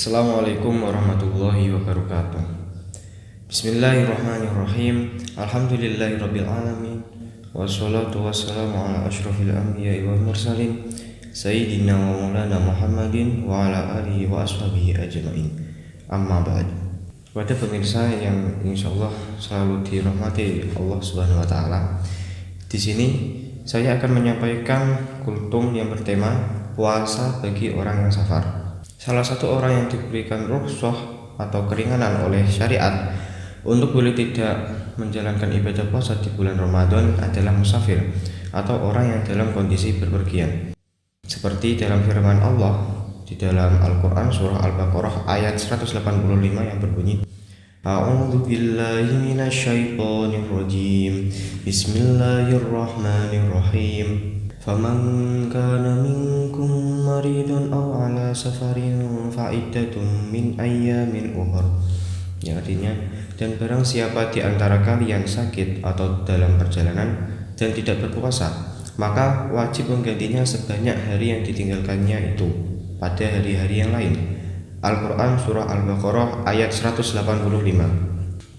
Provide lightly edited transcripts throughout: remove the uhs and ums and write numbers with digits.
Assalamualaikum warahmatullahi wabarakatuh. Bismillahirrahmanirrahim. Alhamdulillahirabbil alamin. Wassalatu wassalamu ala asyrofil anbiya'i wal mursalin Sayyidina wa maulana Muhammadin wa ala alihi wa ashabihi ajma'in. Amma ba'd. Kepada pemirsa yang insyaallah selalu dirahmati Allah Subhanahu wa taala. Di sini saya akan menyampaikan kultum yang bertema puasa bagi orang yang safar. Salah satu orang yang diberikan rukhsah atau keringanan oleh syariat untuk boleh tidak menjalankan ibadah puasa di bulan Ramadan adalah musafir atau orang yang dalam kondisi berpergian. Seperti dalam firman Allah di dalam Al-Quran surah Al-Baqarah ayat 185 yang berbunyi, A'udzu billahi minasyaitonir rajim. Bismillahirrahmanirrahim. Faman kana minkum maridun aw ala safarin fa'iddatun min ayyamin ukhra. Yang artinya, dan barang siapa di antara kalian sakit atau dalam perjalanan dan tidak berpuasa, maka wajib menggantinya sebanyak hari yang ditinggalkannya itu pada hari-hari yang lain. Al-Quran surah Al-Baqarah ayat 185.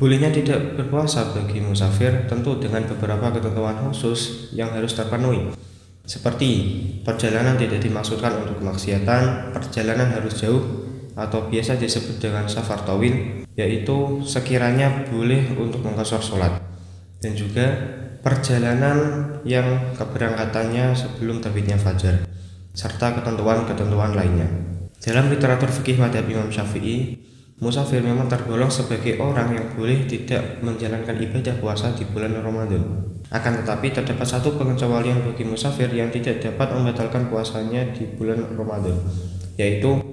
Bolehnya tidak berpuasa bagi musafir tentu dengan beberapa ketentuan khusus yang harus terpenuhi. Seperti perjalanan tidak dimaksudkan untuk kemaksiatan, perjalanan harus jauh atau biasa disebut dengan safar tawil, yaitu sekiranya boleh untuk mengqashar sholat, dan juga perjalanan yang keberangkatannya sebelum terbitnya fajar, serta ketentuan-ketentuan lainnya. Dalam literatur fikih madzhab Imam Syafi'i, musafir memang tergolong sebagai orang yang boleh tidak menjalankan ibadah puasa di bulan Ramadan. Akan tetapi terdapat satu pengecualian bagi musafir yang tidak dapat membatalkan puasanya di bulan Ramadan, yaitu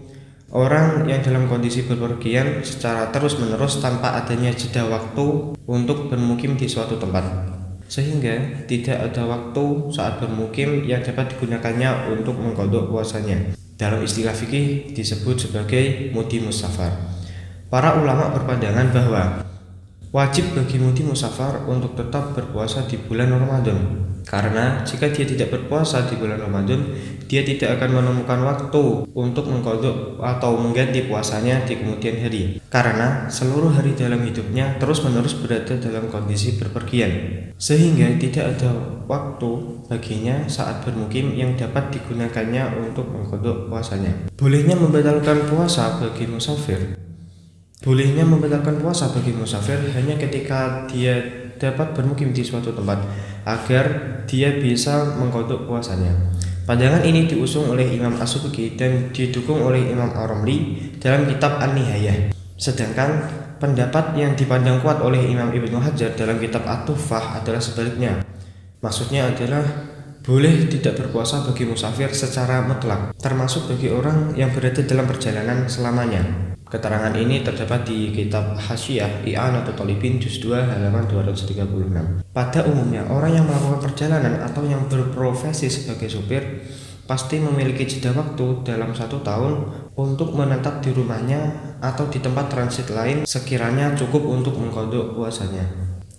orang yang dalam kondisi berpergian secara terus-menerus tanpa adanya jeda waktu untuk bermukim di suatu tempat, sehingga tidak ada waktu saat bermukim yang dapat digunakannya untuk mengqadha puasanya. Dalam istilah fikih disebut sebagai mudimus safar. Para ulama berpandangan bahwa wajib bagi mudi musafar untuk tetap berpuasa di bulan Ramadan, karena jika dia tidak berpuasa di bulan Ramadan, dia tidak akan menemukan waktu untuk mengqadha atau mengganti puasanya di kemudian hari, karena seluruh hari dalam hidupnya terus-menerus berada dalam kondisi berpergian, sehingga tidak ada waktu baginya saat bermukim yang dapat digunakannya untuk mengqadha puasanya. Bolehnya membatalkan puasa bagi musafir hanya ketika dia dapat bermukim di suatu tempat agar dia bisa mengqadha puasanya. Pandangan ini diusung oleh Imam As-Subki dan didukung oleh Imam Ar-Ramli dalam kitab An-Nihayah. Sedangkan pendapat yang dipandang kuat oleh Imam Ibnu Hajar dalam kitab At-Tuhfah adalah sebaliknya. Maksudnya adalah boleh tidak berpuasa bagi musafir secara mutlak, termasuk bagi orang yang berada dalam perjalanan selamanya. Keterangan ini terdapat di kitab Hasyiyah I'anatul Talibin juz 2 halaman 236. Pada umumnya, orang yang melakukan perjalanan atau yang berprofesi sebagai supir pasti memiliki jeda waktu dalam 1 tahun untuk menetap di rumahnya atau di tempat transit lain sekiranya cukup untuk mengqadha puasanya.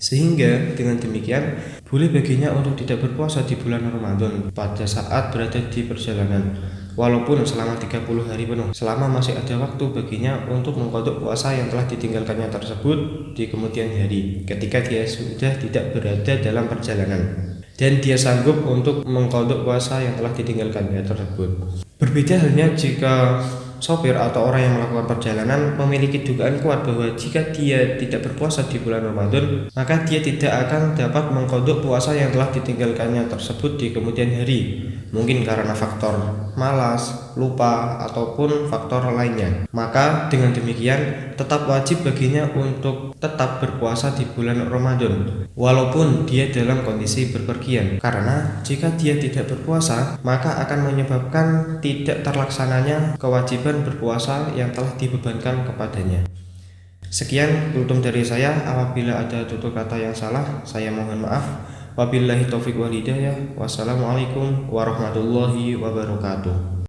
Sehingga dengan demikian boleh baginya untuk tidak berpuasa di bulan Ramadan pada saat berada di perjalanan, walaupun selama 30 hari penuh, selama masih ada waktu baginya untuk mengqadha puasa yang telah ditinggalkannya tersebut di kemudian hari, ketika dia sudah tidak berada dalam perjalanan dan dia sanggup untuk mengqadha puasa yang telah ditinggalkannya tersebut. Berbeda halnya jika sopir atau orang yang melakukan perjalanan memiliki dugaan kuat bahwa jika dia tidak berpuasa di bulan Ramadan, maka dia tidak akan dapat mengqadha puasa yang telah ditinggalkannya tersebut di kemudian hari, mungkin karena faktor malas, lupa, ataupun faktor lainnya. Maka dengan demikian tetap wajib baginya untuk tetap berpuasa di bulan Ramadan walaupun dia dalam kondisi berpergian, karena jika dia tidak berpuasa maka akan menyebabkan tidak terlaksananya kewajiban berpuasa yang telah dibebankan kepadanya. Sekian kultum dari saya. Apabila ada tutur kata yang salah, saya mohon maaf. Wabillahi taufiq wal hidayah. Wassalamualaikum warahmatullahi wabarakatuh.